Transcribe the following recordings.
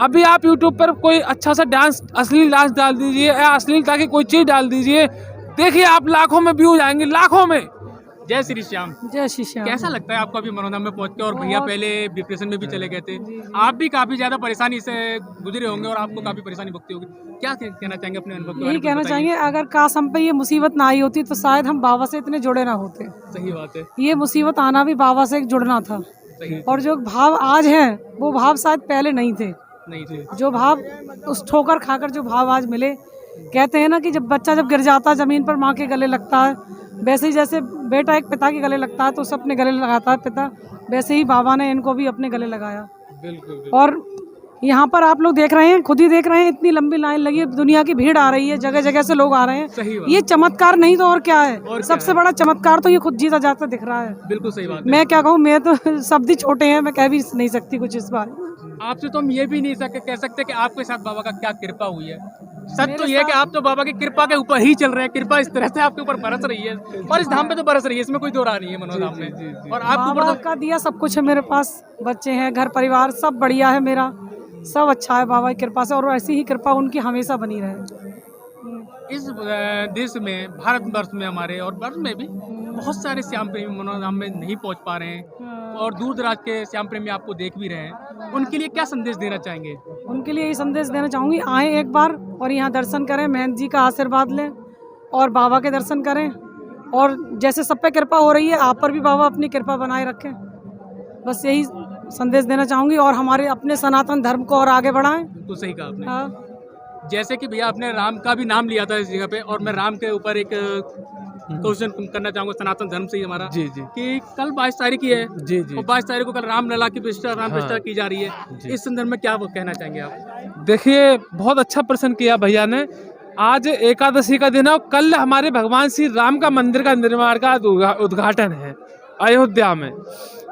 अभी आप यूट्यूब पर कोई अच्छा सा डांस, अश्लील डांस डाल दीजिए या अश्लीलता की कोई चीज़ डाल दीजिए, देखिए आप लाखों में व्यूज आएंगे, लाखों में। जय श्री श्याम। जय श्री श्याम। कैसा लगता है आपको अभी मनोधाम में पहुंच के? और भैया पहले डिप्रेशन में भी चले गए थे, जी। आप भी काफी ज्यादा परेशानी से गुजरे होंगे और आपको काफी परेशानी भुगती होगी। क्या कहना चाहेंगे अपने अनुभव के बारे यही में? कहना बताइए। चाहेंगे, अगर काश हम पे ये मुसीबत ना आई होती तो शायद हम बाबा से इतने जुड़े ना होते। सही बात है। ये मुसीबत आना भी बाबा से जुड़ना था। सही। और जो भाव आज हैं वो भाव शायद पहले नहीं थे। नहीं थे। जो भाव उस ठोकर खाकर जो भाव आज मिले, कहते हैं ना कि जब बच्चा जब गिर जाता है जमीन पर माँ के गले लगता है, वैसे ही जैसे बेटा एक पिता के गले लगता है तो उसे अपने गले लगाता है पिता, वैसे ही बाबा ने इनको भी अपने गले लगाया। बिल्कुल। और यहाँ पर आप लोग देख रहे हैं, खुद ही देख रहे हैं, इतनी लंबी लाइन लगी है, दुनिया की भीड़ आ रही है, जगह जगह से लोग आ रहे सही हैं। बात। ये चमत्कार नहीं तो और क्या है? और क्या सबसे है? बड़ा चमत्कार तो ये खुद जीता जाता दिख रहा है। बिल्कुल सही बात है। मैं क्या कहूँ, मैं तो शब्द ही छोटे हैं, मैं कह भी नहीं सकती कुछ इस बारे में। आपसे तो हम ये भी नहीं कह सकते कि आपके साथ बाबा का क्या कृपा हुई है। सच मेरे तो ये है कि आप तो बाबा की कृपा के ऊपर ही चल रहे हैं, कृपा इस तरह से आपके ऊपर बरस रही है और इस धाम पे तो बरस रही है, इसमें कोई दो राह नहीं है मनोधाम में। और आपके ऊपर बाबा तो का दिया सब कुछ है मेरे पास, बच्चे हैं, घर परिवार सब बढ़िया है, मेरा सब अच्छा है बाबा की कृपा से, और ऐसी ही कृपा उनकी हमेशा बनी रहे। इस देश में, भारतवर्ष में हमारे और वर्ष में भी बहुत सारे श्याम प्रेमी मनोधाम में नहीं पहुंच पा रहे हैं और दूर दराज के श्याम प्रेमी आपको देख भी रहे हैं, उनके लिए क्या संदेश देना चाहेंगे? उनके लिए यही संदेश देना चाहूँगी, आए एक बार और यहाँ दर्शन करें, महंत जी का आशीर्वाद लें और बाबा के दर्शन करें, और जैसे सब पे कृपा हो रही है आप पर भी बाबा अपनी कृपा बनाए रखें। बस यही संदेश देना चाहूँगी, और हमारे अपने सनातन धर्म को और आगे बढ़ाएं। बिल्कुल सही कहा आपने। हाँ। जैसे कि भैया आपने राम का भी नाम लिया था इस जगह पे, और मैं राम के ऊपर एक क्वेश्चन करना चाहूंगा सनातन धर्म से ही हमारा, जी जी कि कल 22 तारीख की है जी जी। और 22 तारीख को कल रामलला की प्रतिष्ठा, राम प्रतिष्ठा हाँ। की जा रही है, जी। इस संदर्भ में क्या वो कहना चाहेंगे आप? देखिए, बहुत अच्छा प्रश्न किया भैया ने। आज एकादशी का दिन है और कल हमारे भगवान श्री राम का मंदिर का निर्माण का उद्घाटन है अयोध्या में।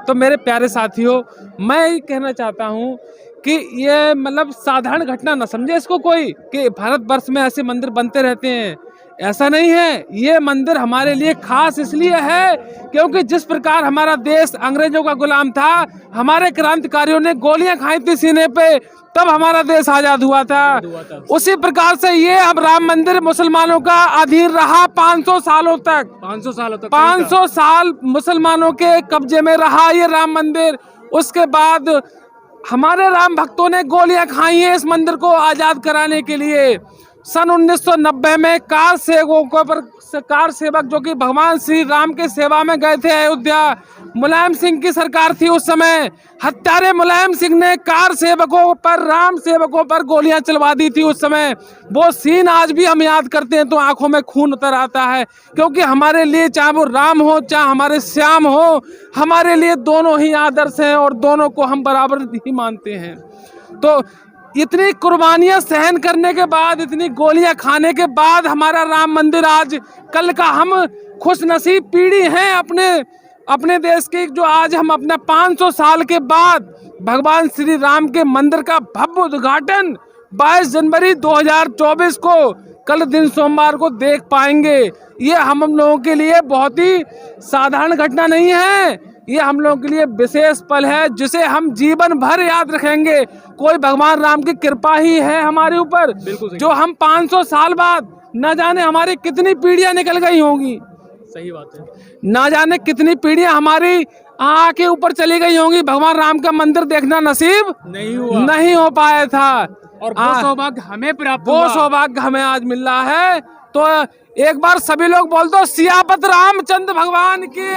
तो मेरे प्यारे साथियों, मैं ये कहना चाहता हूँ कि ये मतलब साधारण घटना ना समझे इसको कोई, कि भारतवर्ष में ऐसे मंदिर बनते रहते हैं, ऐसा नहीं है। ये मंदिर हमारे लिए खास इसलिए है क्योंकि जिस प्रकार हमारा देश अंग्रेजों का गुलाम था, हमारे क्रांतिकारियों ने गोलियां खाई थी सीने पे, तब हमारा देश आजाद हुआ था। उसी प्रकार से ये अब राम मंदिर मुसलमानों का अधीन रहा 500 सालों तक। 500 सालों तक 500 साल मुसलमानों के कब्जे में रहा ये राम मंदिर। उसके बाद हमारे राम भक्तों ने गोलियां खाई हैं इस मंदिर को आजाद कराने के लिए। सन 1990 में कार सेवक जो कि भगवान श्री राम के सेवा में गए थे अयोध्या, मुलायम सिंह की सरकार थी उस समय। हत्यारे मुलायम सिंह ने कार सेवकों पर, राम सेवकों पर गोलियां चलवा दी थी उस समय। वो सीन आज भी हम याद करते हैं तो आंखों में खून उतर आता है, क्योंकि हमारे लिए चाहे वो राम हो चाहे हमारे श्याम हो, हमारे लिए दोनों ही आदर्श हैं और दोनों को हम बराबर ही मानते हैं। तो इतनी कुर्बानियां सहन करने के बाद, इतनी गोलियां खाने के बाद हमारा राम मंदिर आज, कल का हम खुशनसीब पीढ़ी हैं अपने देश की, जो आज हम अपना 500 साल के बाद भगवान श्री राम के मंदिर का भव्य उद्घाटन 22 जनवरी 2024 को कल दिन सोमवार को देख पाएंगे। ये हम लोगों के लिए बहुत ही साधारण घटना नहीं है, ये हम लोगों के लिए विशेष पल है जिसे हम जीवन भर याद रखेंगे। कोई भगवान राम की कृपा ही है हमारे ऊपर, जो हम 500 साल बाद, न जाने हमारी कितनी पीढ़ियां निकल गई होंगी, सही बात है, ना जाने कितनी पीढ़ियां हमारी आँख के ऊपर चली गई होंगी, भगवान राम का मंदिर देखना नसीब नहीं हो पाया था। और वो सौभाग्य हमें प्राप्त हुआ। वो सौभाग्य हमें आज मिल रहा है। तो एक बार सभी लोग बोल दो, सियापत रामचंद्र भगवान की,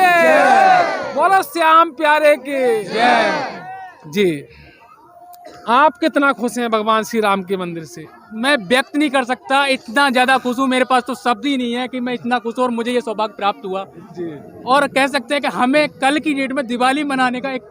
बोलो श्याम प्यारे की जी। आप कितना खुश हैं भगवान श्री राम के मंदिर से? मैं व्यक्त नहीं कर सकता, इतना ज्यादा खुश हूँ, मेरे पास तो शब्द ही नहीं है कि मैं इतना खुश हूँ और मुझे ये सौभाग्य प्राप्त हुआ जी। और कह सकते हैं कि हमें कल की डेट में दिवाली मनाने का एक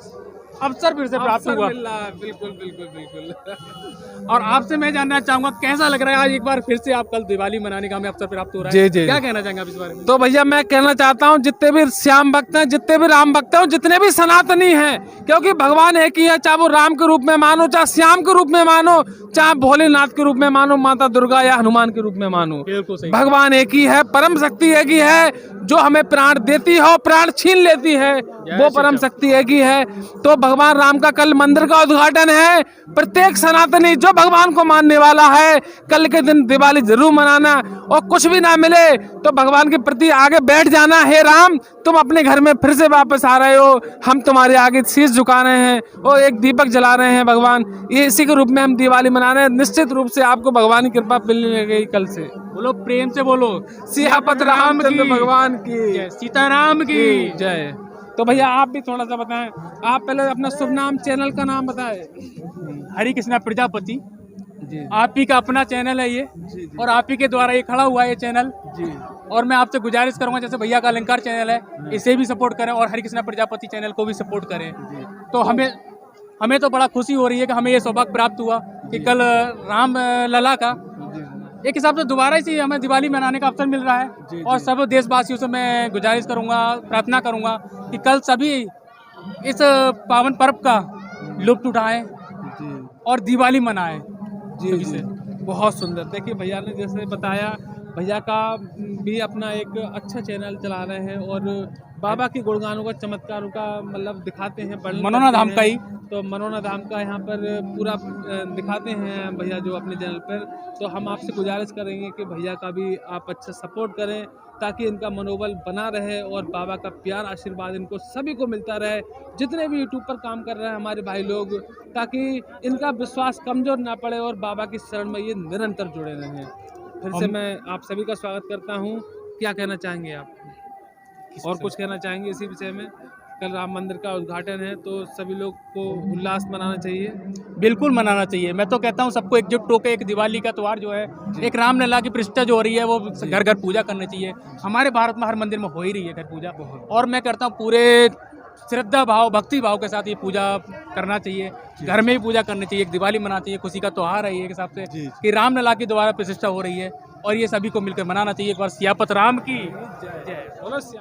अवसर फिर से प्राप्त हुआ। बिल्कुल बिल्कुल बिल्कुल। और आपसे मैं जानना चाहूंगा कैसा लग रहा है आज एक बार फिर से आप कल दिवाली मनाने का हमें अवसर प्राप्त हो रहा है? जी जी। क्या कहना चाहेंगे आप इस बारे में? तो भैया मैं कहना चाहता हूँ, जितने भी श्याम भक्त हैं, जितने भी राम भक्त हैं, जितने भी सनातनी हैं, क्योंकि भगवान एक ही है, चाहे वो राम के रूप में मानो, चाहे श्याम के रूप में मानो, चाहे भोलेनाथ के रूप में मानो, माता दुर्गा या हनुमान के रूप में मानो, भगवान एक ही है, परम शक्ति एक ही है, जो हमें प्राण देती है और प्राण छीन लेती है, वो परम शक्ति एक ही है। तो भगवान राम का कल मंदिर का उद्घाटन है। प्रत्येक सनातनी जो भगवान को मानने वाला है कल के दिन दिवाली जरूर मनाना, और कुछ भी ना मिले तो भगवान के प्रति आगे बैठ जाना। हे राम, तुम अपने घर में फिर से वापस आ रहे हो, हम तुम्हारे आगे शीश झुका रहे हैं और एक दीपक जला रहे हैं भगवान। ये इसी के रूप में हम दिवाली मना रहे हैं। निश्चित रूप से आपको भगवान की कृपा मिलने लगेगी कल से। बोलो प्रेम से बोलो, सियापत रामचंद्र भगवान की जय, सीताराम की जय। तो भैया आप भी थोड़ा सा बताएं, आप पहले अपना शुभ नाम, चैनल का नाम बताएं। हरि कृष्णा प्रजापति जी आप ही का अपना चैनल है ये, और आप ही के द्वारा ये खड़ा हुआ है ये चैनल। जी और मैं आपसे गुजारिश करूंगा, जैसे भैया का अलंकार चैनल है इसे भी सपोर्ट करें और हरि कृष्णा प्रजापति चैनल को भी सपोर्ट करें। तो हमें तो बड़ा खुशी हो रही है कि हमें ये सौभाग्य प्राप्त हुआ कि कल राम लला का एक हिसाब से दोबारा इसी हमें दिवाली मनाने का अवसर मिल रहा है। और सब देशवासियों से मैं गुजारिश करूंगा, प्रार्थना करूंगा कि कल सभी इस पावन पर्व का लुत्फ उठाएं और दिवाली मनाएं। जी जी बहुत सुंदर। देखिए भैया ने जैसे बताया, भैया का भी अपना एक अच्छा चैनल चला रहे हैं और बाबा के गुणगानों का, चमत्कारों का मतलब दिखाते हैं। मनोना धाम का ही तो मनोना धाम का यहाँ पर पूरा दिखाते हैं भैया जो अपने चैनल पर। तो हम आपसे गुजारिश करेंगे कि भैया का भी आप अच्छा सपोर्ट करें ताकि इनका मनोबल बना रहे और बाबा का प्यार आशीर्वाद इनको सभी को मिलता रहे, जितने भी यूट्यूब पर काम कर रहे हैं हमारे भाई लोग, ताकि इनका विश्वास कमज़ोर ना पड़े और बाबा की शरण में ये निरंतर जुड़े रहें। फिर से मैं आप सभी का स्वागत करता हूँ। क्या कहना चाहेंगे आप, और कुछ कहना चाहेंगे इसी विषय में? कल राम मंदिर का उद्घाटन है तो सभी लोग को उल्लास मनाना चाहिए। बिल्कुल मनाना चाहिए। मैं तो कहता हूँ सबको एकजुट होकर एक दिवाली का त्यौहार जो है, एक रामलला की प्रतिष्ठा जो हो रही है वो घर घर पूजा करनी चाहिए। हमारे भारत में हर मंदिर में हो ही रही है घर पूजा, और मैं करता हूँ पूरे श्रद्धा भाव, भक्ति भाव के साथ ये पूजा करना चाहिए। घर में ही पूजा करनी चाहिए, एक दिवाली मनाना चाहिए। खुशी का त्यौहार है ये एक हिसाब से कि रामलला की द्वारा प्रतिष्ठा हो रही है और ये सभी को मिलकर मनाना चाहिए। एक बार सियापत राम की जय।